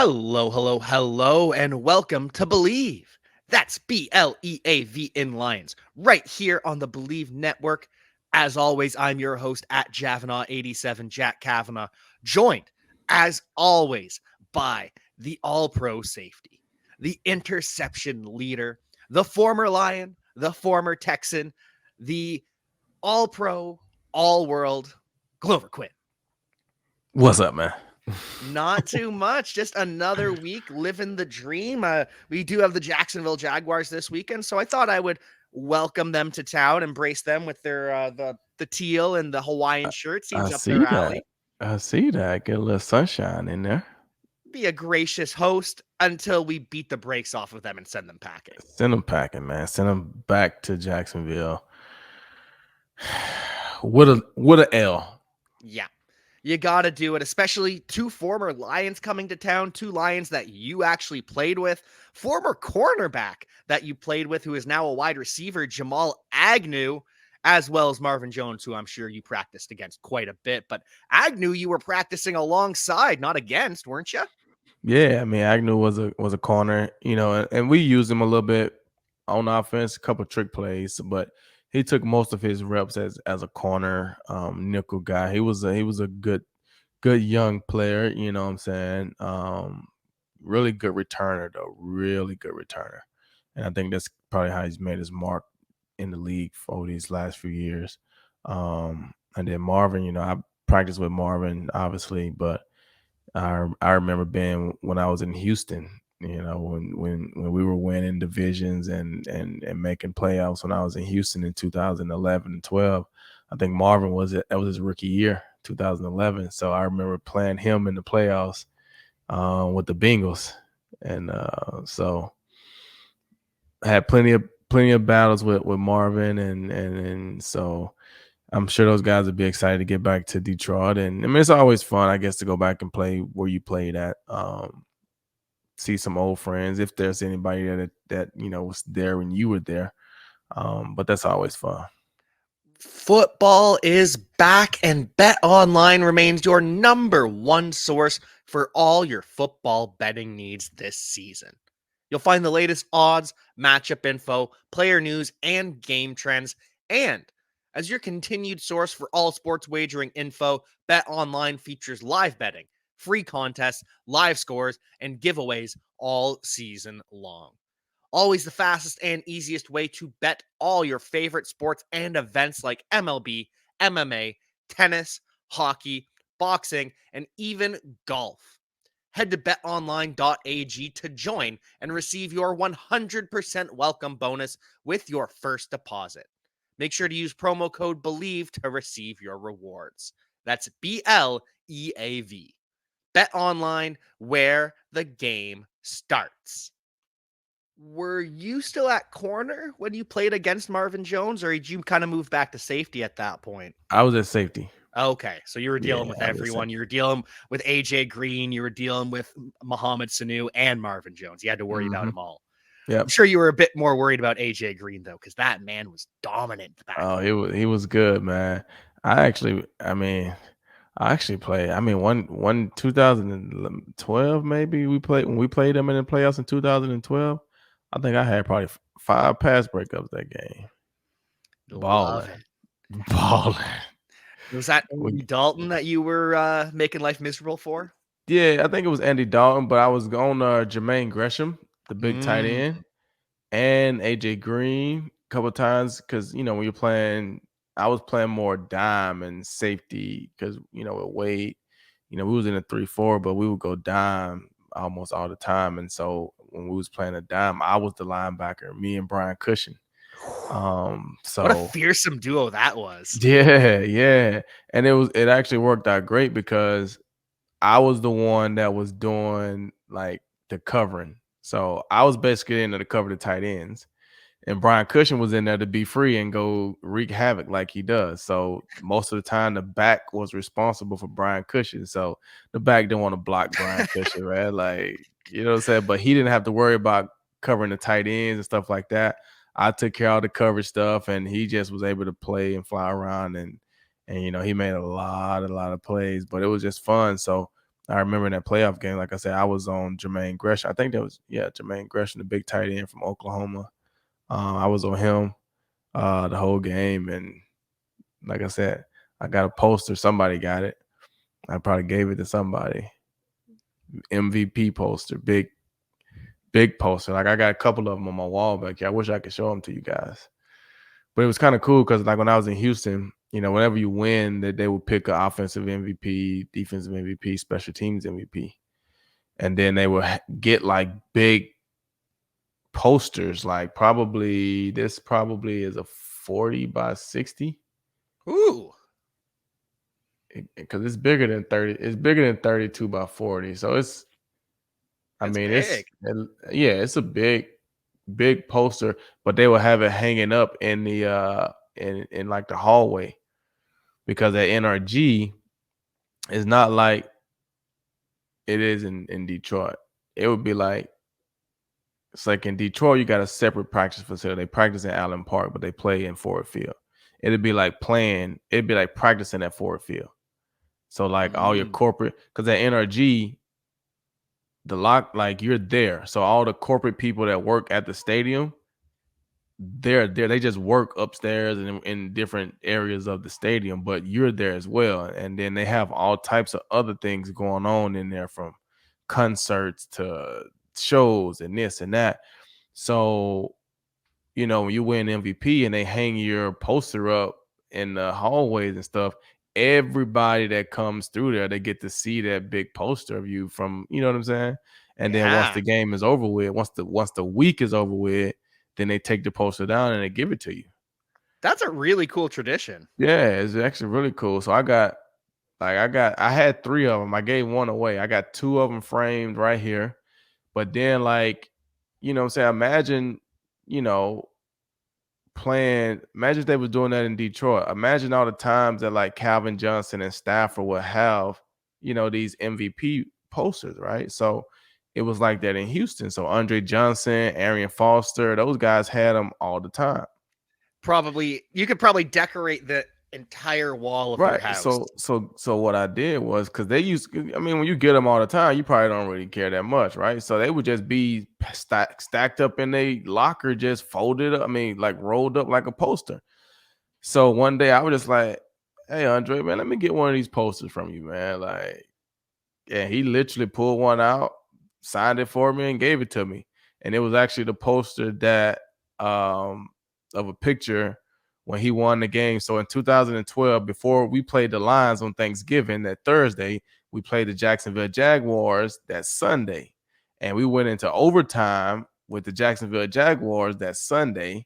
Hello, hello, hello, and welcome to Believe. That's BLEAV in Lions, right here on the Believe Network. As always, I'm your host at Javanaugh87, Jack Cavanagh, joined, as always, by the All-Pro Safety, the interception leader, the former Lion, the former Texan, the All-Pro, All-World, Glover Quin. What's up, man? Not too much. Just another week living the dream. We do have the Jacksonville Jaguars this weekend, so I thought I would welcome them to town, embrace them with their the teal and the Hawaiian shirt. I Seems up see their that. alley. I see that. Get a little sunshine in there. Be a gracious host until we beat the brakes off of them and send them packing. Send them packing, man. Send them back to Jacksonville. What a L. Yeah. You got to do it, especially two former Lions coming to town, two Lions that you actually played with, former cornerback that you played with, who is now a wide receiver, Jamal Agnew, as well as Marvin Jones, who I'm sure you practiced against quite a bit. But Agnew, you were practicing alongside, not against, weren't you? Yeah, I mean Agnew was a corner, and we used him a little bit on offense, a couple of trick plays, but he took most of his reps as a corner nickel guy. He was a good young player, you know what I'm saying? Really good returner though, really good returner. And I think that's probably how he's made his mark in the league for these last few years. And then Marvin, I practiced with Marvin obviously, but I remember being when I was in Houston, when we were winning divisions and making playoffs when I was in Houston in 2011 and 12. I think Marvin that was his rookie year, 2011. So I remember playing him in the playoffs with the Bengals, and so I had plenty of battles with Marvin, and so I'm sure those guys would be excited to get back to Detroit. And I mean, it's always fun, I guess, to go back and play where you played at. See some old friends if there's anybody that was there when you were there. But that's always fun. Football is back, and Bet Online remains your number one source for all your football betting needs this season. You'll find the latest odds, matchup info, player news, and game trends. And as your continued source for all sports wagering info, Bet Online features live betting, free contests, live scores, and giveaways all season long. Always the fastest and easiest way to bet all your favorite sports and events like MLB, MMA, tennis, hockey, boxing, and even golf. Head to betonline.ag to join and receive your 100% welcome bonus with your first deposit. Make sure to use promo code BELIEVE to receive your rewards. That's BLEAV. Bet Online, where the game starts. Were you still at corner when you played against Marvin Jones, or did you kind of move back to safety at that point? I was at safety. Okay, so you were Yeah, dealing with I was at everyone. safety. You were dealing with AJ Green. You were dealing with Mohamed Sanu and Marvin Jones. You had to worry about Mm-hmm. them all. I'm Yep. sure you were a bit more worried about AJ Green though, because that man was dominant in the Oh, backfield. he was good, man. I actually played. I mean, one 2012 maybe when we played them in the playoffs in 2012. I think I had probably 5 pass breakups that game. Love Balling, it. balling. Was that We, Andy Dalton that you were making life miserable for? yeah, I think it was Andy Dalton, but I was on Jermaine Gresham, the big tight Mm. end, and AJ Green a couple times because when you're playing, I was playing more dime and safety because with Wade, we was in a 3-4, but we would go dime almost all the time, and so when we was playing a dime, I was the linebacker, me and Brian Cushing. What a So fearsome duo that was. yeah, and it actually worked out great because I was the one that was doing like the covering. So I was basically in there to cover the tight ends. And Brian Cushing was in there to be free and go wreak havoc like he does. So most of the time the back was responsible for Brian Cushing. So the back didn't want to block Brian Cushing, right? Like, you know what I'm saying? But he didn't have to worry about covering the tight ends and stuff like that. I took care of the coverage stuff and he just was able to play and fly around and he made a lot of plays, but it was just fun. So I remember in that playoff game, like I said, I was on Jermaine Gresham. I think that was Jermaine Gresham, the big tight end from Oklahoma. I was on him the whole game, and like I said, I got a poster. Somebody got it. I probably gave it to somebody. MVP poster, big poster. Like I got a couple of them on my wall back here. I wish I could show them to you guys. But it was kind of cool because like when I was in Houston, whenever you win, that they would pick an offensive MVP, defensive MVP, special teams MVP, and then they would get like big posters. Like this probably is a 40 by 60. Ooh. Because it's bigger than 30. It's bigger than 32 by 40. So it's Big. it's a big poster, but they will have it hanging up in the in like the hallway, because at NRG is not like it is in Detroit. It would be like, it's like in Detroit, you got a separate practice facility. They practice in Allen Park, but they play in Ford Field. It'd be like practicing at Ford Field. So like all your corporate, because at NRG, like you're there. So all the corporate people that work at the stadium, they're there. They just work upstairs and in different areas of the stadium, but you're there as well. And then they have all types of other things going on in there, from concerts to shows and this and that. So, when you win MVP and they hang your poster up in the hallways and stuff, everybody that comes through there, they get to see that big poster of you from, you know what I'm saying? And then once the game is over with, once the week is over with, then they take the poster down and they give it to you. That's a really cool tradition. Yeah, it's actually really cool. So I had 3 of them. I gave 1 away. I got 2 of them framed right here. But then, like, what I'm saying, imagine if they was doing that in Detroit. Imagine all the times that like Calvin Johnson and Stafford would have, these MVP posters, right? So it was like that in Houston. So Andre Johnson, Arian Foster, those guys had them all the time. You could probably decorate the entire wall of your house. So what I did was, because when you get them all the time, you probably don't really care that much, right? So they would just be stacked up in a locker, just folded up, like rolled up like a poster. So one day I was just like, hey, Andre, man, let me get one of these posters from you, man. Like, yeah, he literally pulled one out, signed it for me, and gave it to me. And it was actually the poster that of a picture when he won the game. So in 2012, before we played the Lions on Thanksgiving, that Thursday, we played the Jacksonville Jaguars that Sunday. And we went into overtime with the Jacksonville Jaguars that Sunday.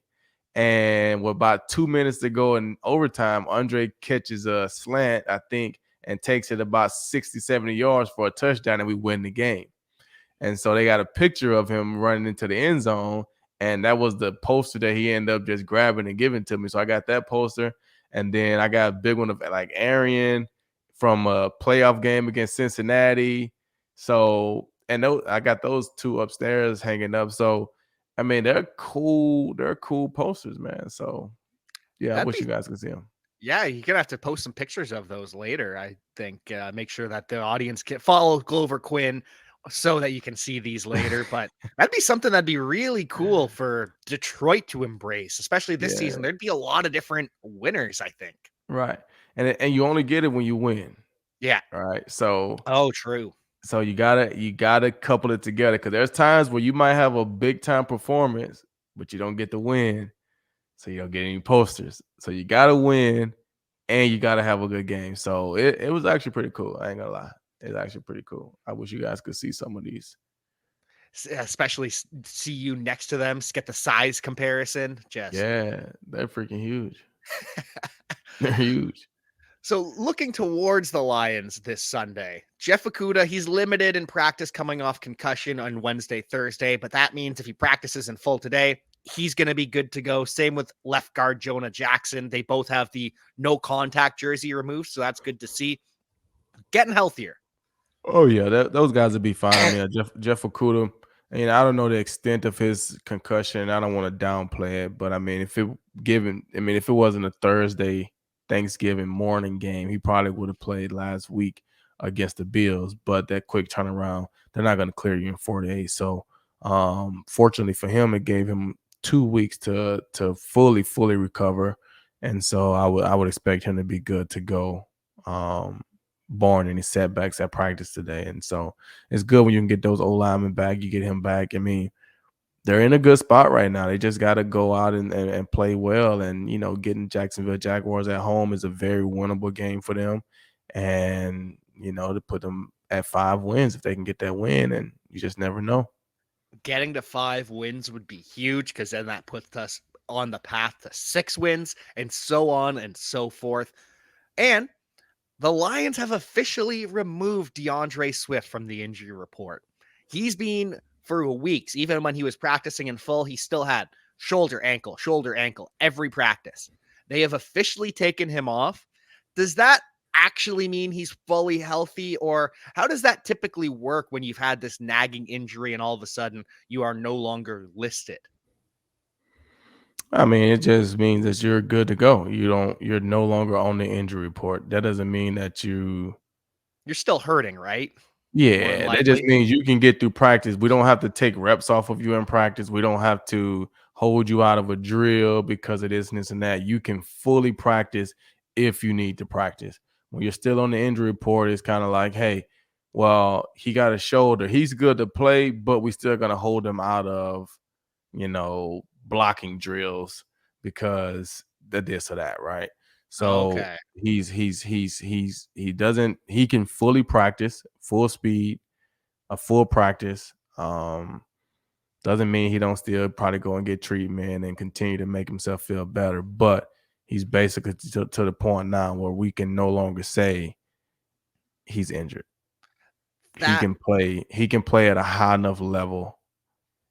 And with about 2 minutes to go in overtime, Andre catches a slant, I think, and takes it about 60, 70 yards for a touchdown, and we win the game. And so they got a picture of him running into the end zone, and that was the poster that he ended up just grabbing and giving to me. So I got that poster, and then I got a big one of like Arian from a playoff game against Cincinnati. So, and I got those 2 upstairs hanging up. So, they're cool. They're cool posters, man. So, yeah, I wish you guys could see them. Yeah, you're gonna have to post some pictures of those later. I think make sure that the audience can follow Glover Quin so that you can see these later. But that'd be something that'd be really cool for Detroit to embrace, especially this season. There'd be a lot of different winners, I think. Right, and you only get it when you win. Yeah. All right. So. Oh, true. So you gotta couple it together, because there's times where you might have a big time performance, but you don't get the win, so you don't get any posters. So you gotta win, and you gotta have a good game. So it was actually pretty cool. I ain't gonna lie, it's actually pretty cool. I wish you guys could see some of these, especially see you next to them. Get the size comparison. They're freaking huge. They're huge. So looking towards the Lions this Sunday, Jeff Okudah, he's limited in practice coming off concussion on Wednesday, Thursday, but that means if he practices in full today, he's going to be good to go. Same with left guard Jonah Jackson. They both have the no contact jersey removed, so that's good to see. Getting healthier. Oh, yeah, those guys would be fine. Jeff Okudah, I don't know the extent of his concussion. I don't want to downplay it, but if it wasn't a Thursday Thanksgiving morning game, he probably would have played last week. against the Bills, but that quick turnaround, they're not going to clear you in 48. So fortunately for him, it gave him 2 weeks to fully recover. And so I would expect him to be good to go, barring any setbacks at practice today. And so it's good when you can get those old linemen back. You get him back. I mean, they're in a good spot right now. They just got to go out and play well. And, getting Jacksonville Jaguars at home is a very winnable game for them. And, to put them at 5 wins if they can get that win. And you just never know. Getting to 5 wins would be huge because then that puts us on the path to 6 wins and so on and so forth. And the Lions have officially removed DeAndre Swift from the injury report. He's been for weeks, even when he was practicing in full, he still had shoulder, ankle, every practice. They have officially taken him off. Does that actually mean he's fully healthy, or how does that typically work when you've had this nagging injury and all of a sudden you are no longer listed? I mean, it just means that you're good to go. You're no longer on the injury report. That doesn't mean that You're still hurting, right? More than yeah, that just likely. means you can get through practice. We don't have to take reps off of you in practice. We don't have to hold you out of a drill because of this and that. You can fully practice if you need to practice. When you're still on the injury report, it's kind of like, hey, well, he got a shoulder. He's good to play, but we still gonna hold him out of, blocking drills because of this or that, right? So Okay. he can fully practice, full speed, a full practice. Doesn't mean he don't still probably go and get treatment and continue to make himself feel better, but he's basically to the point now where we can no longer say he's injured. He That can play at a high enough level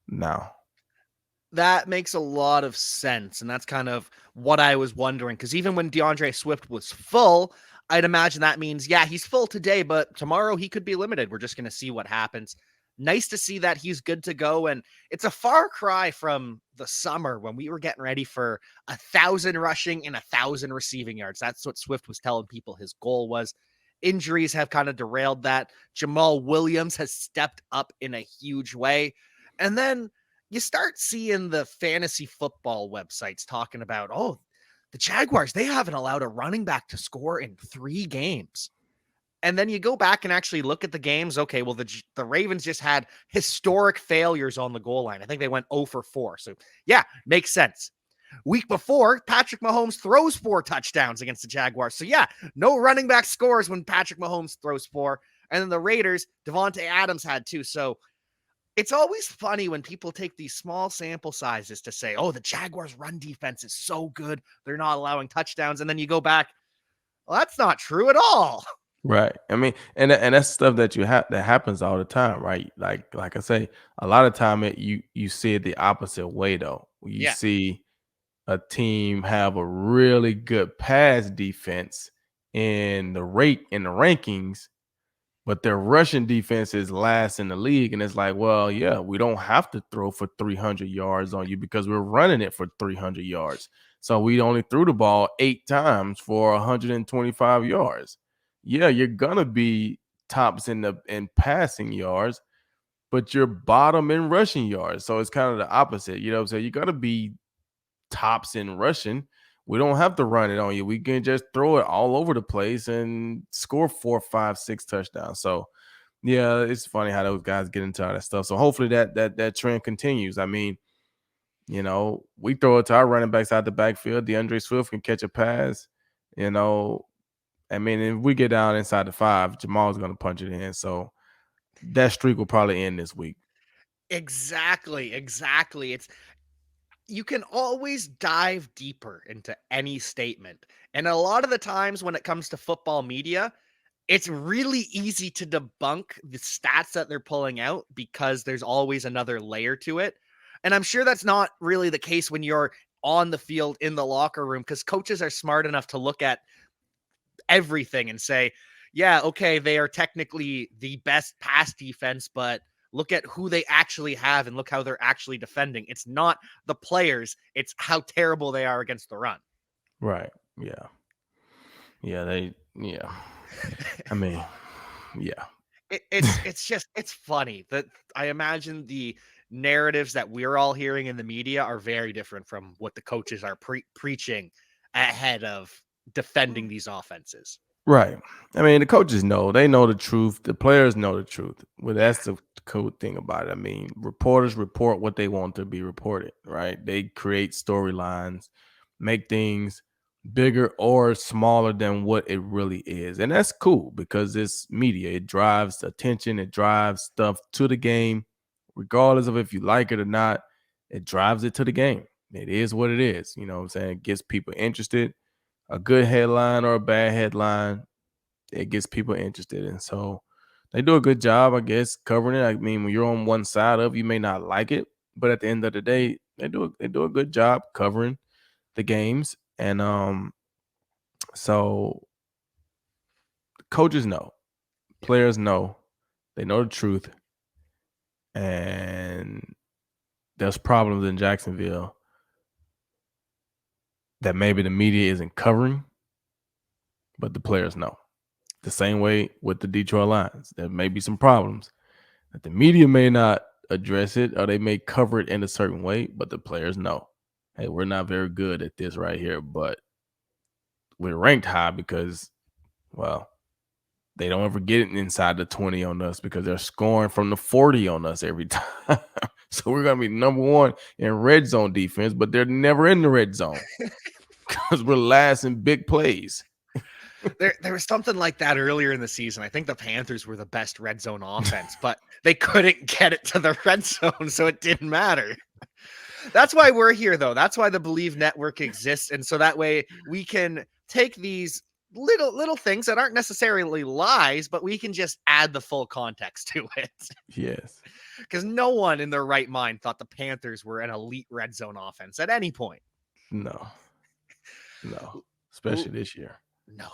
now. That makes a lot of sense, and that's kind of what I was wondering, because even when DeAndre Swift was full, I'd imagine that means, yeah, he's full today, but tomorrow he could be limited. We're just going to see what happens. Nice to see that he's good to go, and it's a far cry from the summer when we were getting ready for 1,000 rushing and 1,000 receiving yards. That's what Swift was telling people his goal was. Injuries have kind of derailed that. Jamal Williams has stepped up in a huge way. And then you start seeing the fantasy football websites talking about, oh, the Jaguars, they haven't allowed a running back to score in 3 games. And then you go back and actually look at the games. Okay, well, the Ravens just had historic failures on the goal line. I think they went 0 for 4. So, yeah, makes sense. Week before, Patrick Mahomes throws 4 touchdowns against the Jaguars. So, yeah, no running back scores when Patrick Mahomes throws 4. And then the Raiders, Devontae Adams had 2. So, it's always funny when people take these small sample sizes to say, oh, the Jaguars' run defense is so good, they're not allowing touchdowns. And then you go back, well, that's not true at all. Right. I mean, and that's stuff that that happens all the time, right? Like I say, a lot of time you see it the opposite way though. You Yeah. see a team have a really good pass defense in the rankings, but their rushing defense is last in the league. And it's like, well, yeah, we don't have to throw for 300 yards on you because we're running it for 300 yards. So we only threw the ball 8 times for 125 yards. Yeah, you're gonna be tops in passing yards, but you're bottom in rushing yards. So it's kind of the opposite. You know what I'm saying? You gotta be tops in rushing. We don't have to run it on you. We can just throw it all over the place and score 4, 5, 6 touchdowns. So yeah, it's funny how those guys get into all that stuff. So hopefully that trend continues. I mean, we throw it to our running backs out the backfield. DeAndre Swift can catch a pass. I mean, if we get down inside the 5, Jamal's going to punch it in. So that streak will probably end this week. Exactly. It's you can always dive deeper into any statement. And a lot of the times when it comes to football media, it's really easy to debunk the stats that they're pulling out because there's always another layer to it. And I'm sure that's not really the case when you're on the field in the locker room, because coaches are smart enough to look at everything and say, yeah, okay, they are technically the best pass defense, but look at who they actually have and look how they're actually defending. It's not the players, it's how terrible they are against the run. Right. Yeah. Yeah. I mean, Yeah. It's funny that I imagine the narratives that we're all hearing in the media are very different from what the coaches are preaching ahead of defending these offenses. Right. I mean, the coaches know. They know the truth. The players know the truth. Well, that's the cool thing about it. I mean, reporters report what they want to be reported, right? They create storylines, make things bigger or smaller than what it really is. And that's cool because it's media. It drives attention, it drives stuff to the game, regardless of if you like it or not. It drives it to the game. It is what it is. You know what I'm saying? It gets people interested. A good headline or a bad headline, it gets people interested. And so they do a good job, I guess, covering it. I mean, when you're on one side of, you may not like it, but at the end of the day, they do a good job covering the games. And so coaches know, players know, they know the truth. And there's problems in Jacksonville that maybe the media isn't covering, but the players know. The same way with the Detroit Lions. There may be some problems that the media may not address it or they may cover it in a certain way, but the players know, hey, we're not very good at this right here, but we're ranked high because, well, they don't ever get it inside the 20 on us because they're scoring from the 40 on us every time. So we're going to be number one in red zone defense, but they're never in the red zone because we're last in big plays. There was something like that earlier in the season. I think the Panthers were the best red zone offense, but they couldn't get it to the red zone, so it didn't matter. That's why we're here, though. That's why the Believe Network exists, and so that way we can take these little things that aren't necessarily lies, but we can just add the full context to it. Yes. Because no one in their right mind thought the Panthers were an elite red zone offense at any point. No, especially this year. No.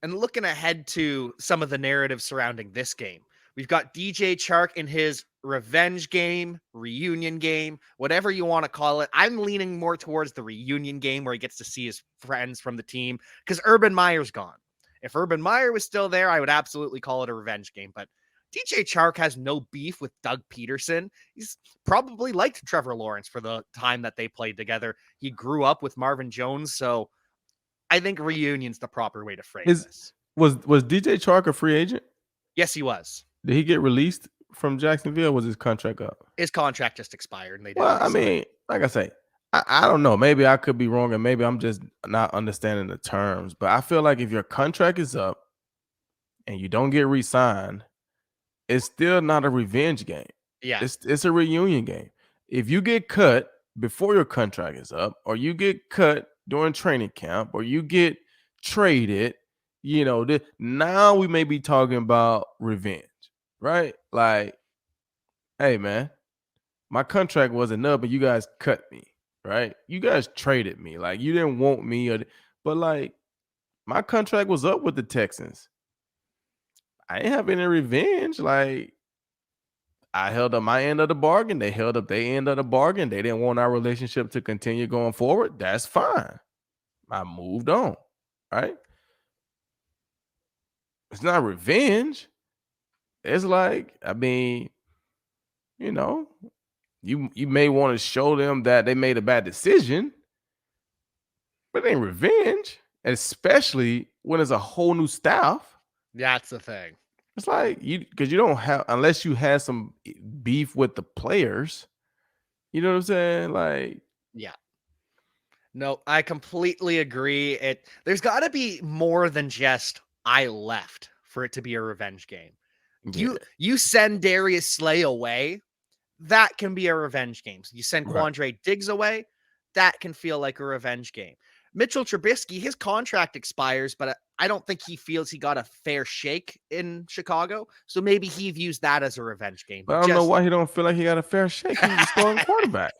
And looking ahead to some of the narratives surrounding this game, we've got DJ Chark in his revenge game, reunion game, whatever you want to call it. I'm leaning more towards the reunion game where he gets to see his friends from the team because Urban Meyer's gone. If Urban Meyer was still there, I would absolutely call it a revenge game. But DJ Chark has no beef with Doug Peterson. He's probably liked Trevor Lawrence for the time that they played together. He grew up with Marvin Jones, so I think reunion's the proper way to frame this. Was DJ Chark a free agent? Yes, he was. Did he get released from Jacksonville? Or was his contract up? His contract just expired, and they didn't. Well, I mean, like I say, I don't know. Maybe I could be wrong, and maybe I'm just not understanding the terms. But I feel like if your contract is up and you don't get re-signed, it's still not a revenge game. Yeah, it's a reunion game. If you get cut before your contract is up, or you get cut during training camp, or you get traded, you know, now we may be talking about revenge, right? Like, hey, man, my contract wasn't up and you guys cut me, right? You guys traded me. Like, you didn't want me, but like, my contract was up with the Texans. I didn't have any revenge. Like, I held up my end of the bargain. They held up their end of the bargain. They didn't want our relationship to continue going forward. That's fine. I moved on, right? It's not revenge. It's like, I mean, you know, you may want to show them that they made a bad decision, but it ain't revenge, especially when it's a whole new staff. that's the thing. It's like because you don't have, unless you had some beef with the players. You know what I'm saying? Like, yeah. No, I completely agree. There's got to be more than just I left for it to be a revenge game. yeah. You send Darius Slay away, that can be a revenge game. You send Quandre Diggs away, that can feel like a revenge game. Mitchell Trubisky, his contract expires, but I don't think he feels he got a fair shake in Chicago. So maybe he views that as a revenge game. But I don't know why he don't feel like he got a fair shake. He was the starting quarterback.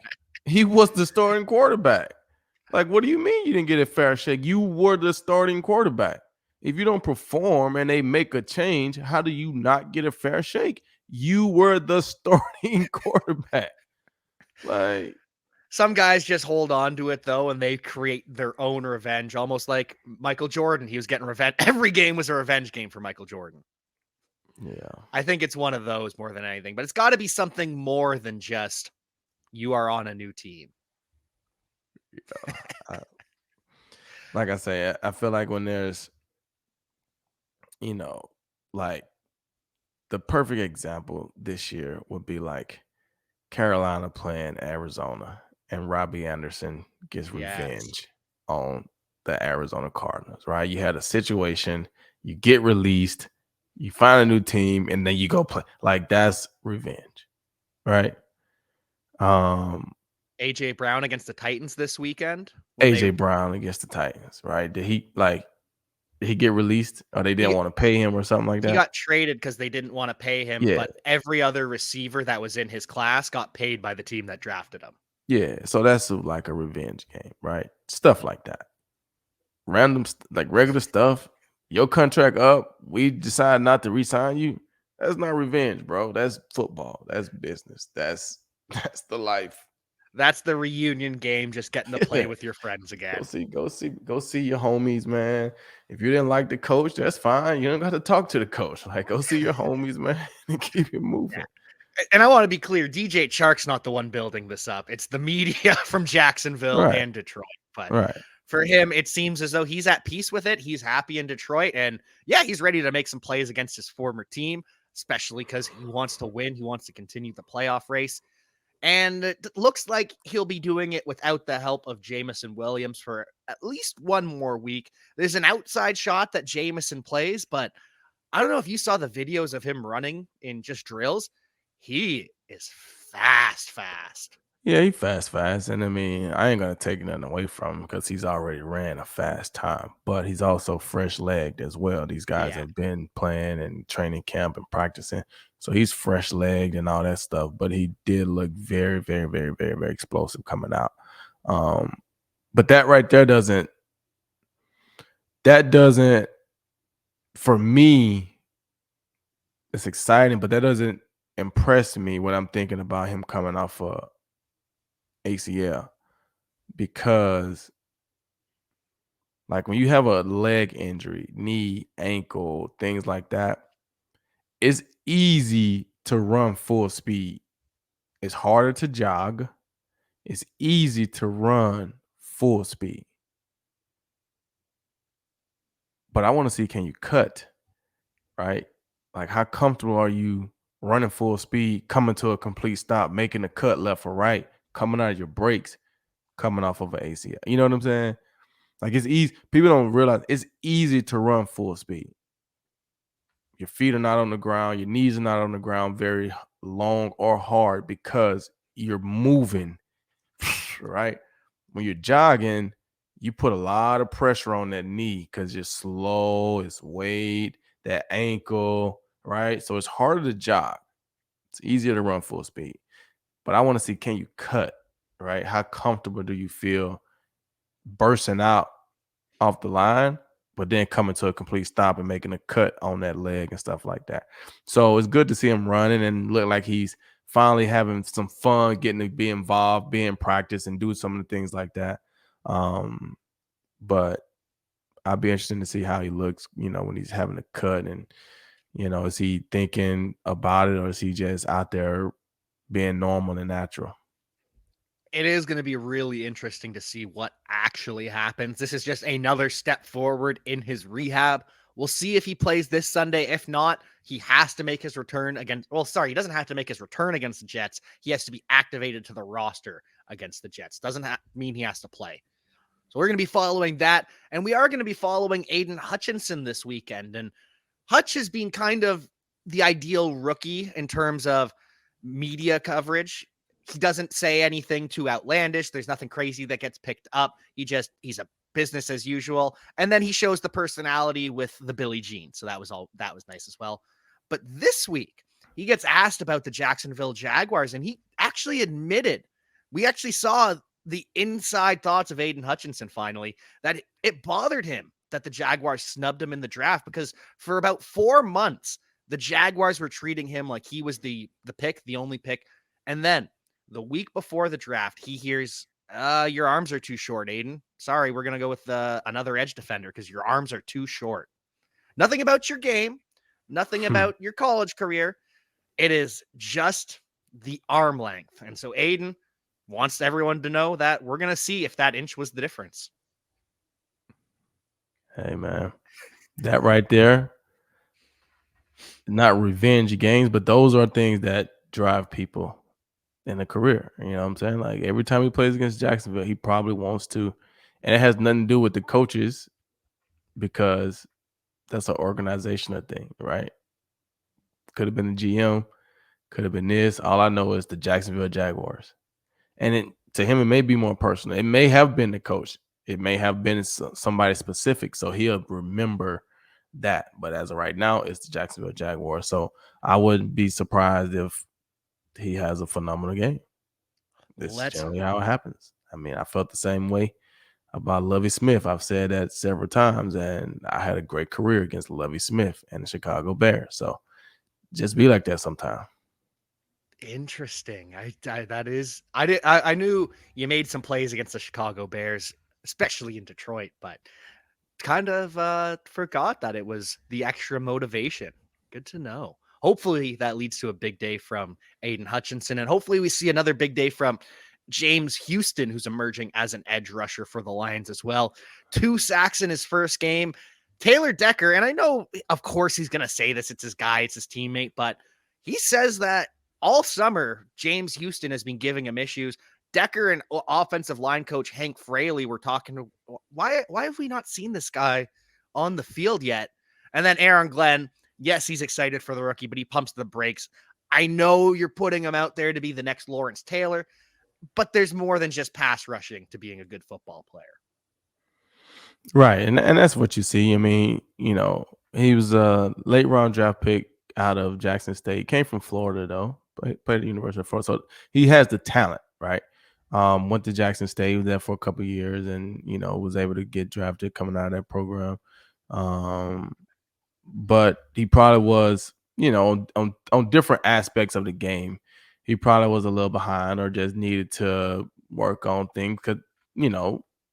He was the starting quarterback. Like, what do you mean you didn't get a fair shake? You were the starting quarterback. If you don't perform and they make a change, how do you not get a fair shake? You were the starting quarterback. Like, some guys just hold on to it, though, and they create their own revenge, almost like Michael Jordan. He was getting revenge. Every game was a revenge game for Michael Jordan. Yeah. I think it's one of those more than anything, but it's got to be something more than just you are on a new team. I, like I say, I feel like when there's, like the perfect example this year would be like Carolina playing Arizona and Robbie Anderson gets Yes. revenge on the Arizona Cardinals, right? You had a situation, you get released, you find a new team, and then you go play. Like that's revenge, right? Um, AJ Brown against the Titans this weekend when AJ Brown against the Titans, right? Did he get released or they didn't he want to pay him or something like he that? got traded because they didn't want to pay him, Yeah, but every other receiver that was in his class got paid by the team that drafted him. yeah. So that's like a revenge game, right? Stuff like that. Random, like regular stuff. Your contract up, we decide not to re-sign you. That's not revenge, bro. That's football. That's business. That's the life. That's the reunion game, just getting to play Yeah. with your friends again. Go see your homies, man. If you didn't like the coach, that's fine. You don't got to talk to the coach. Like, go see your homies, man, and keep it moving. And I want to be clear, DJ Chark's not the one building this up. It's the media from Jacksonville Right, and Detroit. But right. for him, it seems as though he's at peace with it. He's happy in Detroit. And yeah, he's ready to make some plays against his former team, especially because he wants to win. He wants to continue the playoff race. And it looks like he'll be doing it without the help of Jameson Williams for at least one more week. There's an outside shot that Jameson plays, but I don't know if you saw the videos of him running in just drills. He is fast. Yeah, he fast, and I mean, I ain't gonna take nothing away from him because he's already ran a fast time, but he's also fresh legged as well. These guys Yeah. have been playing and training camp and practicing, so he's fresh legged and all that stuff. But he did look very, very, very, very, very explosive coming out. But that right there doesn't for me. It's exciting, but that doesn't impress me when I'm thinking about him coming off ACL because like when you have a leg injury, knee, ankle, things like that, it's easy to run full speed. It's harder to jog. It's easy to run full speed. But I want to see, can you cut, right? Like how comfortable are you running full speed, coming to a complete stop, making a cut left or right, coming out of your brakes, coming off of an ACL. You know what I'm saying? Like it's easy. People don't realize it's easy to run full speed. Your feet are not on the ground, your knees are not on the ground very long or hard because you're moving, right? When you're jogging, you put a lot of pressure on that knee because you're slow, it's weight, that ankle, right? So it's harder to jog. It's easier to run full speed. But I want to see, can you cut, right? How comfortable do you feel bursting out off the line, but then coming to a complete stop and making a cut on that leg and stuff like that. So it's good to see him running and look like he's finally having some fun, getting to be involved, be in practice, and do some of the things like that. But I'll be interested to see how he looks, when he's having a cut and, is he thinking about it or is he just out there being normal and natural? It is going to be really interesting to see what actually happens. This is just another step forward in his rehab. We'll see if he plays this Sunday. If not, he has to make his return against. Well, sorry, he doesn't have to make his return against the Jets. He has to be activated to the roster against the Jets. Doesn't mean he has to play. So we're going to be following that. And we are going to be following Aidan Hutchinson this weekend. And Hutch has been kind of the ideal rookie in terms of media coverage. He doesn't say anything too outlandish. There's nothing crazy that gets picked up. He's a business as usual. And then he shows the personality with the Billie Jean. So that was nice as well. But this week, he gets asked about the Jacksonville Jaguars, and he actually admitted, we actually saw the inside thoughts of Aidan Hutchinson finally, that it bothered him that the Jaguars snubbed him in the draft because for about 4 months, the Jaguars were treating him like he was the pick, the only pick. And then the week before the draft, he hears, your arms are too short, Aidan. Sorry, we're going to go with another edge defender because your arms are too short. Nothing about your game, Nothing about your college career. It is just the arm length. And so Aidan wants everyone to know that we're going to see if that inch was the difference. Hey, man, that right there, not revenge games, but those are things that drive people in a career. You know what I'm saying? Like every time he plays against Jacksonville, he probably wants to, and it has nothing to do with the coaches because that's an organizational thing, right? Could have been the GM, could have been this. All I know is the Jacksonville Jaguars. And to him, it may be more personal. It may have been the coach. It may have been somebody specific. So he'll remember that. But as of right now, it's the Jacksonville Jaguars. So I wouldn't be surprised if he has a phenomenal game. This is generally how it happens. I mean, I felt the same way about Lovie Smith. I've said that several times, and I had a great career against Lovie Smith and the Chicago Bears. So just be like that sometime. Interesting. I knew you made some plays against the Chicago Bears, especially in Detroit, but kind of forgot that it was the extra motivation. Good to know. Hopefully that leads to a big day from Aidan Hutchinson, and hopefully we see another big day from James Houston, who's emerging as an edge rusher for the Lions as well. 2 sacks in his first game. Taylor Decker, and I know, of course, he's going to say this. It's his guy, it's his teammate, but he says that all summer, James Houston has been giving him issues. Decker and offensive line coach Hank Fraley were talking to, why have we not seen this guy on the field yet? And then Aaron Glenn, yes, he's excited for the rookie, but he pumps the brakes. I know you're putting him out there to be the next Lawrence Taylor, but there's more than just pass rushing to being a good football player. Right. And that's what you see. I mean, he was a late round draft pick out of Jackson State. Came from Florida, though. Played at the University of Florida. So he has the talent, right? Went to Jackson State, was there for a couple of years and, was able to get drafted coming out of that program. But he probably was, on different aspects of the game, he probably was a little behind or just needed to work on things because,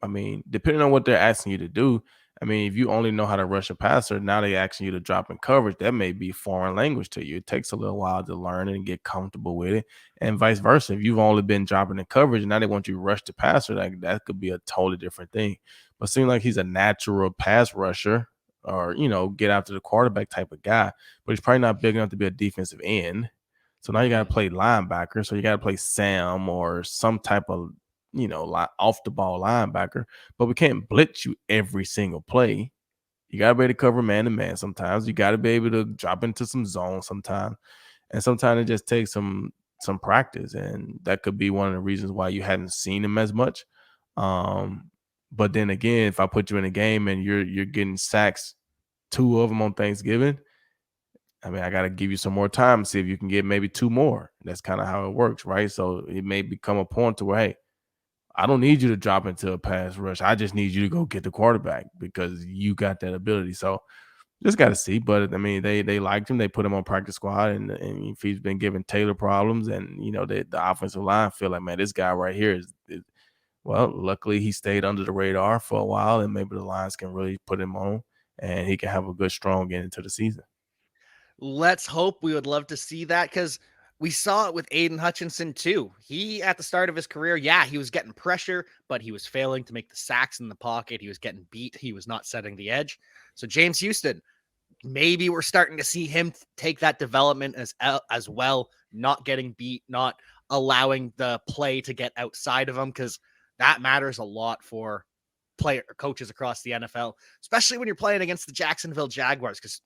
I mean, depending on what they're asking you to do, I mean, if you only know how to rush a passer, now they're asking you to drop in coverage. That may be foreign language to you. It takes a little while to learn it and get comfortable with it, and vice versa. If you've only been dropping in coverage, now they want you to rush the passer. That could be a totally different thing. But it seems like he's a natural pass rusher, or get after the quarterback type of guy. But he's probably not big enough to be a defensive end. So now you got to play linebacker. So you got to play Sam or some type of off the ball linebacker, but we can't blitz you every single play. You got to be able to cover man to man sometimes. You got to be able to drop into some zone sometimes. And sometimes it just takes some practice. And that could be one of the reasons why you hadn't seen him as much. But then again, if I put you in a game and you're getting sacks, 2 of them on Thanksgiving, I mean, I got to give you some more time to see if you can get maybe 2 more. That's kind of how it works, right? So it may become a point to where, hey, I don't need you to drop into a pass rush. I just need you to go get the quarterback because you got that ability. So just got to see. But I mean, they liked him. They put him on practice squad, and if he's been giving Taylor problems, and the offensive line feel like, man, this guy right here is well. Luckily, he stayed under the radar for a while, and maybe the Lions can really put him on, and he can have a good strong end into the season. Let's hope. We would love to see that because we saw it with Aidan Hutchinson too. He, at the start of his career, he was getting pressure, but he was failing to make the sacks in the pocket. He was getting beat. He was not setting the edge. So James Houston, maybe we're starting to see him take that development as well, not getting beat, not allowing the play to get outside of him, because that matters a lot for coaches across the NFL, especially when you're playing against the Jacksonville Jaguars, because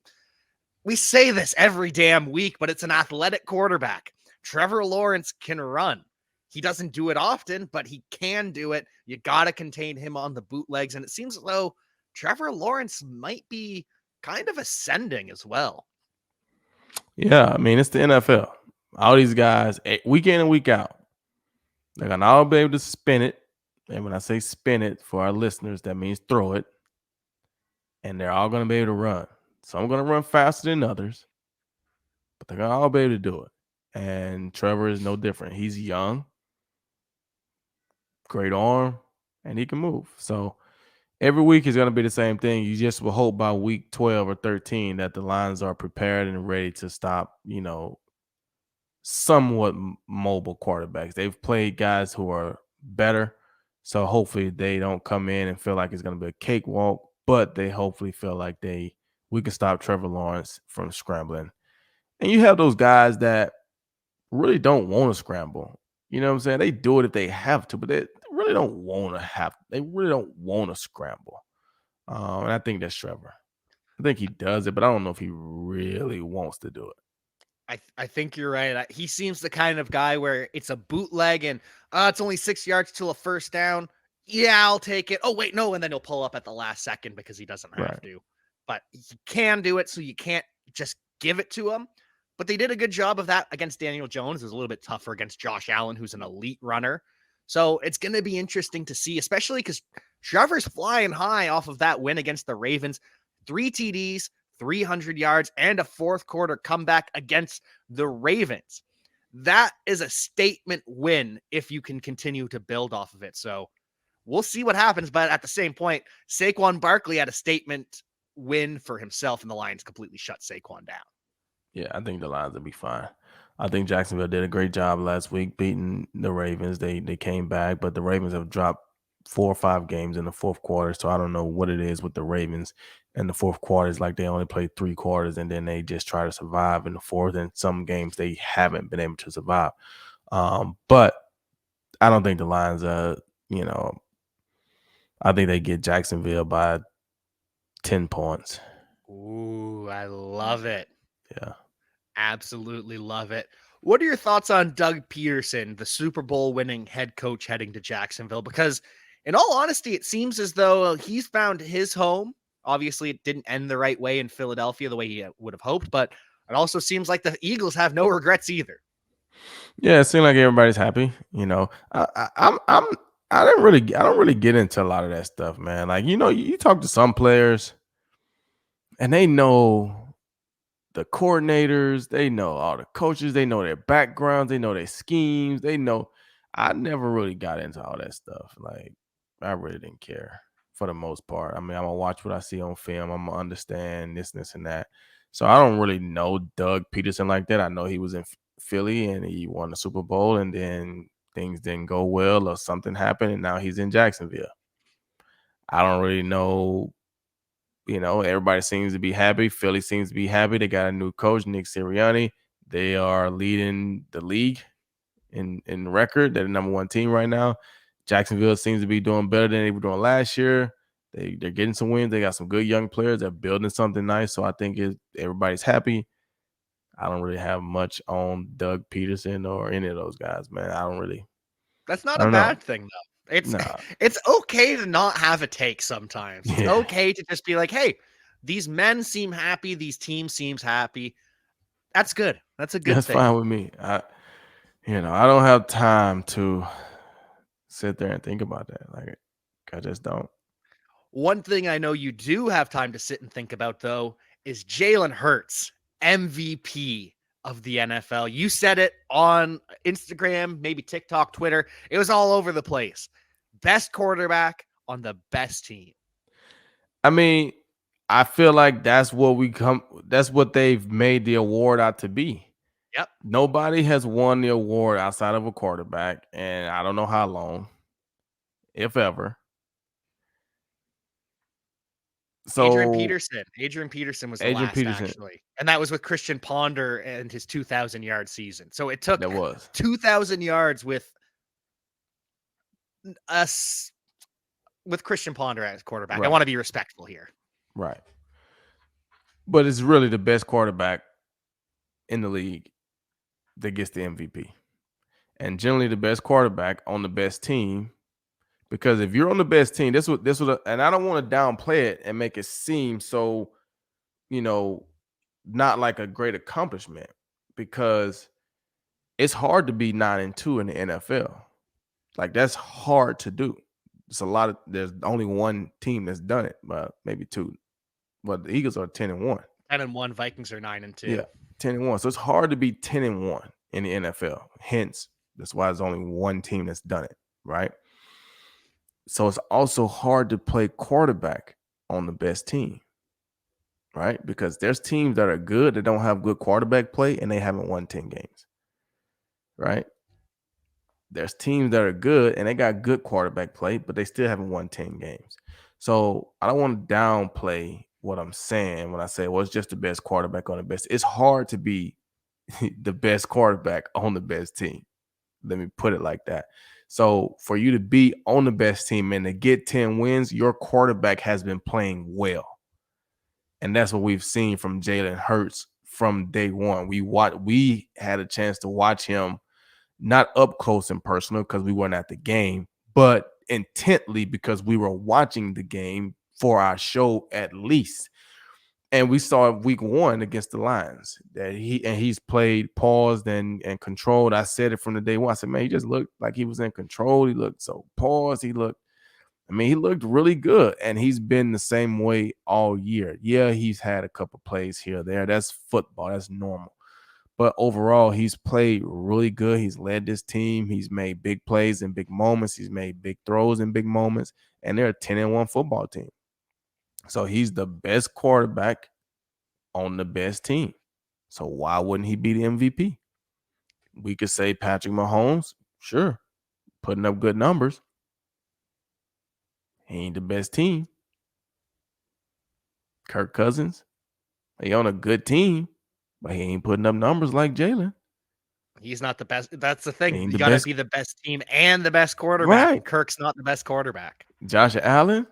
we say this every damn week, but it's an athletic quarterback. Trevor Lawrence can run. He doesn't do it often, but he can do it. You got to contain him on the bootlegs. And it seems as though Trevor Lawrence might be kind of ascending as well. Yeah, I mean, it's the NFL. All these guys, week in and week out, they're going to all be able to spin it. And when I say spin it for our listeners, that means throw it. And they're all going to be able to run. Some are going to run faster than others, but they're going to all be able to do it. And Trevor is no different. He's young, great arm, and he can move. So every week is going to be the same thing. You just will hope by week 12 or 13 that the Lions are prepared and ready to stop, somewhat mobile quarterbacks. They've played guys who are better. So hopefully they don't come in and feel like it's going to be a cakewalk, but they hopefully feel like we can stop Trevor Lawrence from scrambling. And you have those guys that really don't want to scramble. You know what I'm saying? They do it if they have to, but they really don't want to they really don't want to scramble. And I think that's Trevor. I think he does it, but I don't know if he really wants to do it. I think you're right. He seems the kind of guy where it's a bootleg and it's only 6 yards till a first down. Yeah, I'll take it. Oh, wait, no. And then he'll pull up at the last second because he doesn't have to. But he can do it, so you can't just give it to him. But they did a good job of that against Daniel Jones. It was a little bit tougher against Josh Allen, who's an elite runner. So it's going to be interesting to see, especially because Trevor's flying high off of that win against the Ravens. 3 TDs, 300 yards, and a fourth quarter comeback against the Ravens. That is a statement win if you can continue to build off of it. So we'll see what happens. But at the same point, Saquon Barkley had a statement win for himself, and the Lions completely shut Saquon down. Yeah, I think the Lions will be fine. I think Jacksonville did a great job last week beating the Ravens. They came back, but the Ravens have dropped 4 or 5 games in the fourth quarter. So I don't know what it is with the Ravens. And the fourth quarter is like they only played 3 quarters and then they just try to survive in the fourth. And some games they haven't been able to survive. But I don't think the Lions, I think they get Jacksonville by 10 points. Ooh, I love it. Yeah. Absolutely love it. What are your thoughts on Doug Peterson, the Super Bowl winning head coach heading to Jacksonville? Because in all honesty, it seems as though he's found his home. Obviously, it didn't end the right way in Philadelphia the way he would have hoped, but it also seems like the Eagles have no regrets either. Yeah, it seems like everybody's happy. I don't really get into a lot of that stuff, man. Like, you talk to some players and they know the coordinators, they know all the coaches, they know their backgrounds, they know their schemes, they know. I never really got into all that stuff. Like, I really didn't care for the most part. I mean, I'm gonna watch what I see on film. I'm gonna understand this, and that. So I don't really know Doug Peterson like that. I know he was in Philly and he won the Super Bowl, and then things didn't go well or something happened, and now he's in Jacksonville. I don't really know. Everybody seems to be happy. Philly seems to be happy. They got a new coach, Nick Sirianni. They are leading the league in record. They're the number 1 team right now. Jacksonville seems to be doing better than they were doing last year. They're getting some wins. They got some good young players. They're building something nice. So I think everybody's happy. I don't really have much on Doug Peterson or any of those guys, man. I don't really. That's not a bad thing, though. It's okay to not have a take sometimes. It's okay to just be like, hey, these men seem happy. These teams seems happy. That's good. That's a good thing. That's fine with me. I don't have time to sit there and think about that. Like, I just don't. One thing I know you do have time to sit and think about, though, is Jalen Hurts, MVP of the NFL. You said it on Instagram, maybe TikTok, Twitter. It was all over the place. Best quarterback on the best team. I mean, I feel like that's what they've made the award out to be. Yep. Nobody has won the award outside of a quarterback, and I don't know how long, if ever. So Adrian Peterson was the last, actually. And that was with Christian Ponder and his 2,000-yard season. So it took 2,000 yards with Christian Ponder as quarterback. Right. I want to be respectful here. Right. But it's really the best quarterback in the league that gets the MVP. And generally the best quarterback on the best team. Because if you're on the best team, this would, and I don't want to downplay it and make it seem so, not like a great accomplishment, because it's hard to be 9-2 in the NFL. Like, that's hard to do. There's only one team that's done it, but maybe 2. But the Eagles are 10-1. 10-1. Vikings are 9-2. Yeah, 10-1. So it's hard to be 10-1 in the NFL. Hence, that's why there's only one team that's done it, right? So it's also hard to play quarterback on the best team, right? Because there's teams that are good that don't have good quarterback play and they haven't won 10 games, right? There's teams that are good and they got good quarterback play, but they still haven't won 10 games. So I don't want to downplay what I'm saying when I say, well, it's just the best quarterback on the best. It's hard to be the best quarterback on the best team. Let me put it like that. So for you to be on the best team and to get 10 wins, your quarterback has been playing well. And that's what we've seen from Jalen Hurts from day one. We had a chance to watch him not up close and personal because we weren't at the game, but intently because we were watching the game for our show at least. And we saw week 1 against the Lions that he's played paused and controlled. I said it from the day one. I said, man, he just looked like he was in control. He looked so paused. He looked really good. And he's been the same way all year. Yeah, he's had a couple plays here or there. That's football. That's normal. But overall, he's played really good. He's led this team. He's made big plays in big moments. He's made big throws in big moments. And they're a 10-1 football team. So he's the best quarterback on the best team. So why wouldn't he be the MVP? We could say Patrick Mahomes, sure, putting up good numbers. He ain't the best team. Kirk Cousins, he on a good team, but he ain't putting up numbers like Jalen. He's not the best. That's the thing. Ain't You the got to best. be the best team and the best quarterback. Right. And Kirk's not the best quarterback. Josh Allen,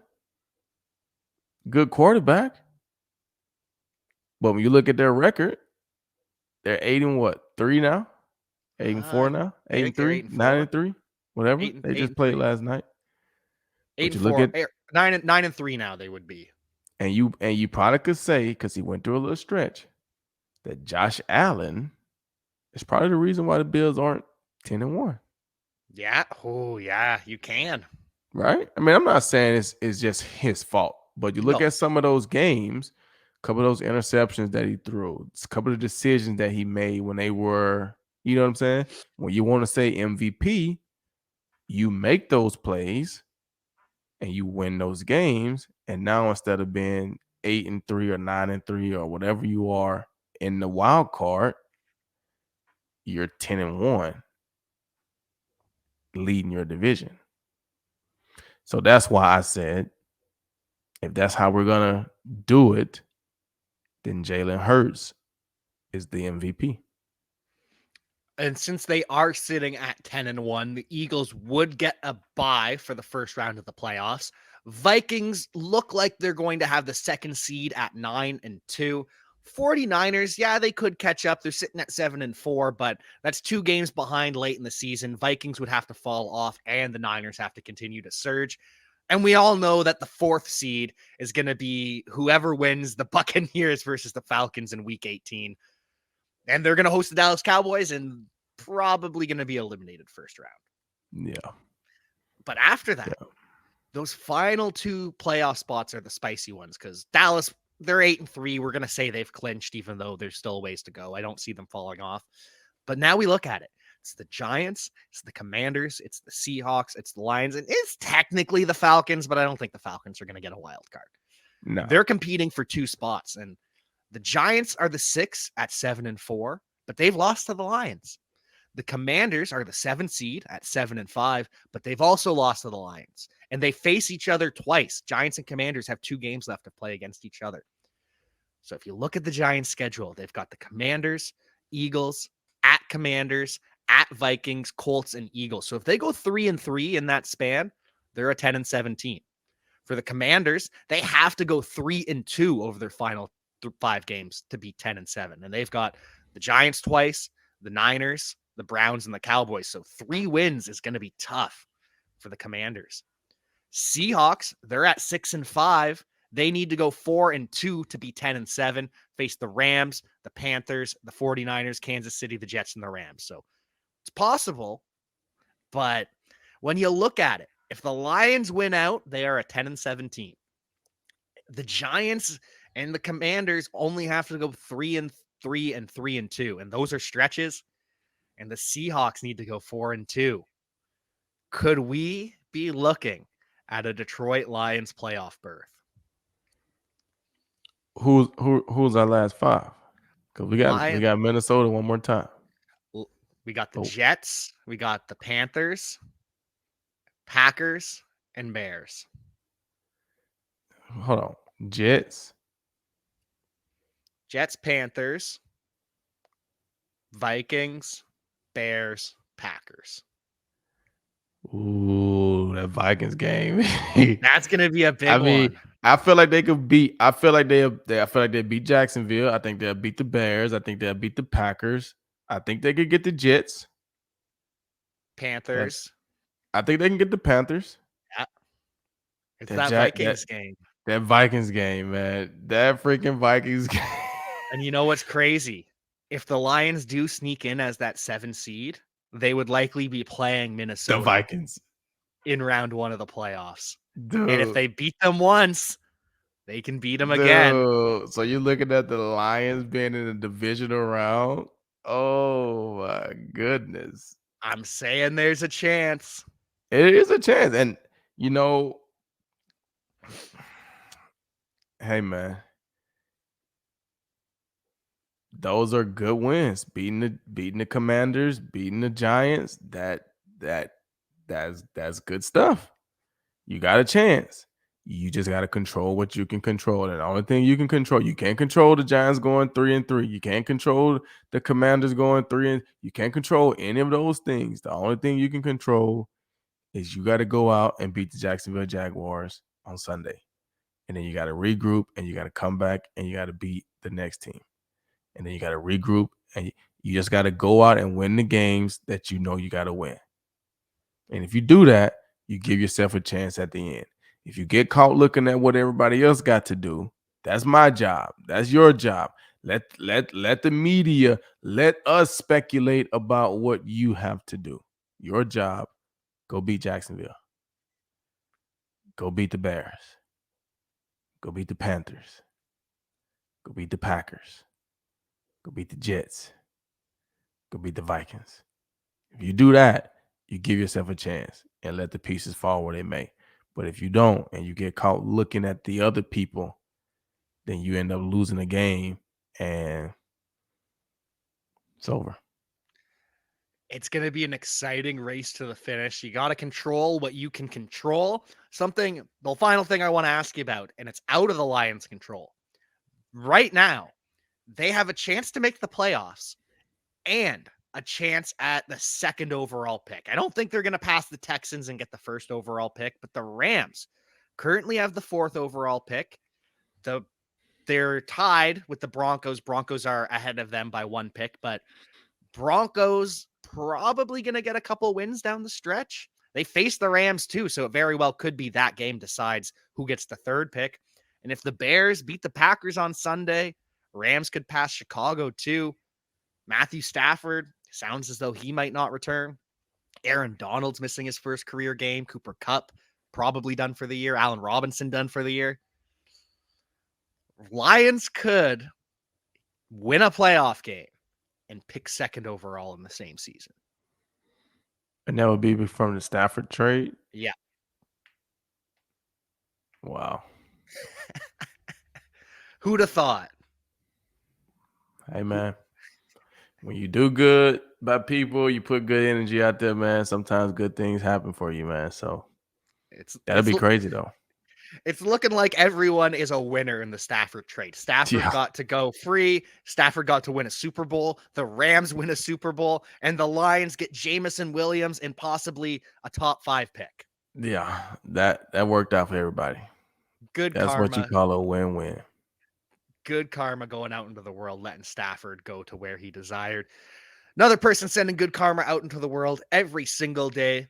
good quarterback. But when you look at their record, they're 8-3 now? 8-4 now? I think they're 8-3, 8-4. 9-3, whatever. Eight, They eight just and played three. last night. 8-4. 9-3 now they would be. And you probably could say, because he went through a little stretch, that Josh Allen is probably the reason why the Bills aren't 10-1. Yeah. Oh, yeah. You can. Right? I mean, I'm not saying it's just his fault, but you look No. at some of those games, a couple of those interceptions that he threw, a couple of decisions that he made when they were, you know what I'm saying? When you want to say MVP, you make those plays and you win those games. And now instead of being 8-3 or 9-3 or whatever you are in the wild card, you're 10-1 leading your division. So that's why I said, if that's how we're going to do it, then Jalen Hurts is the MVP. And since they are sitting at 10-1, the Eagles would get a bye for the first round of the playoffs. Vikings look like they're going to have the second seed at 9-2. 49ers, yeah, they could catch up. They're sitting at 7-4, but that's 2 games behind late in the season. Vikings would have to fall off, and the Niners have to continue to surge. And we all know that the 4th seed is going to be whoever wins the Buccaneers versus the Falcons in Week 18. And they're going to host the Dallas Cowboys and probably going to be eliminated first round. Yeah. But after that, those final 2 playoff spots are the spicy ones because Dallas, they're 8-3. We're going to say they've clinched, even though there's still a ways to go. I don't see them falling off. But now we look at it. It's the Giants, it's the Commanders, it's the Seahawks, it's the Lions, and it's technically the Falcons, but I don't think the Falcons are going to get a wild card. No. They're competing for 2 spots, and the Giants are the 6 at 7-4, but they've lost to the Lions. The Commanders are the 7 seed at 7-5, but they've also lost to the Lions. And they face each other twice. Giants and Commanders have 2 games left to play against each other. So if you look at the Giants' schedule, they've got the Commanders, Eagles, at Commanders, at Vikings, Colts, and Eagles. So if they go 3-3 in that span, they're a 10-17. For the Commanders, they have to go 3-2 over their final 5 games to be 10-7. And they've got the Giants twice, the Niners, the Browns, and the Cowboys. So 3 wins is going to be tough for the Commanders. Seahawks, they're at 6-5. They need to go 4-2 to be 10-7, face the Rams, the Panthers, the 49ers, Kansas City, the Jets, and the Rams. So it's possible, but when you look at it, if the Lions win out, they are a 10-17. The Giants and the Commanders only have to go 3-3 and 3-2, and those are stretches. And the Seahawks need to go 4-2. Could we be looking at a Detroit Lions playoff berth. Who's our last 5? Because we Lion, got Minnesota one more time. we got the Oh, Jets, we got the Panthers, Packers, and Bears. hold on. Jets. Jets, Panthers, Vikings, Bears, Packers. Ooh, that Vikings game. That's gonna be a big I mean, one. I feel like they could beat. I feel like they beat Jacksonville. I think they'll beat the Bears. I think they'll beat the Packers. I think they could get the Jets. Panthers. I think they can get the Panthers. Yeah. It's That that Jack Vikings game. that Vikings game, man. That freaking Vikings game. And you know what's crazy? If the Lions do sneak in as that 7 seed, they would likely be playing Minnesota The Vikings. in round 1 of the playoffs. Dude. And if they beat them once, they can beat them again. So you're looking at the Lions being in a divisional round? Oh my goodness. I'm saying there's a chance. It is a chance. And hey man, those are good wins. Beating the Commanders, beating the Giants, that's good stuff. You got a chance. You just got to control what you can control. And the only thing you can control, you can't control the Giants going 3-3. You can't control the Commanders going 3 and you can't control any of those things. The only thing you can control is you got to go out and beat the Jacksonville Jaguars on Sunday. And then you got to regroup and you got to come back and you got to beat the next team. And then you got to regroup and you just got to go out and win the games that you know you got to win. And if you do that, you give yourself a chance at the end. If you get caught looking at what everybody else got to do, that's my job. That's your job. Let the media, let us speculate about what you have to do. Your job, go beat Jacksonville. Go beat the Bears. Go beat the Panthers. Go beat the Packers. Go beat the Jets. Go beat the Vikings. If you do that, you give yourself a chance and let the pieces fall where they may. But if you don't and you get caught looking at the other people, then you end up losing a game and it's over. It's going to be an exciting race to the finish. You got to control what you can control. The final thing I want to ask you about, and it's out of the Lions' control. Right now, they have a chance to make the playoffs and a chance at the 2nd overall pick. I don't think they're going to pass the Texans and get the 1st overall pick, but the Rams currently have the 4th overall pick. They're tied with the Broncos. Broncos are ahead of them by 1 pick, but Broncos probably going to get a couple wins down the stretch. They face the Rams too, so it very well could be that game decides who gets the 3rd pick. And if the Bears beat the Packers on Sunday, Rams could pass Chicago too. Matthew Stafford sounds as though he might not return. Aaron Donald's missing his 1st career game. Cooper Kupp probably done for the year. Allen Robinson done for the year. Lions could win a playoff game and pick 2nd overall in the same season. And that would be from the Stafford trade? Yeah. Wow. Who'd have thought? Hey, man. When you do good by people, you put good energy out there, man. Sometimes good things happen for you, man. So that'd be crazy, though. It's looking like everyone is a winner in the Stafford trade. Stafford got to go free. Stafford got to win a Super Bowl. The Rams win a Super Bowl. And the Lions get Jameson Williams and possibly a top 5 pick. Yeah, that worked out for everybody. Good That's karma. What you call a win-win. Good karma going out into the world, letting Stafford go to where he desired. Another person sending good karma out into the world every single day,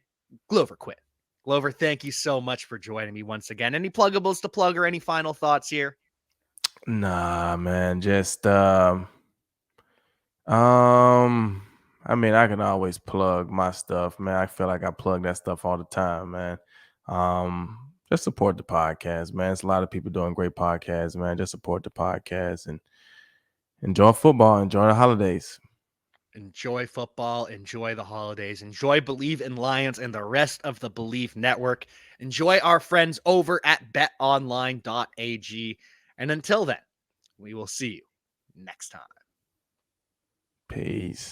Glover Quin. Glover, thank you so much for joining me once again. Any pluggables to plug or any final thoughts here? Nah, man. Just I mean, I can always plug my stuff, man. I feel like I plug that stuff all the time, man. Just support the podcast, man. It's a lot of people doing great podcasts, man. Just support the podcast and enjoy football, enjoy the holidays. Enjoy football, enjoy the holidays, enjoy Believe in Lions and the rest of the Believe Network. Enjoy our friends over at betonline.ag. And until then, we will see you next time. Peace.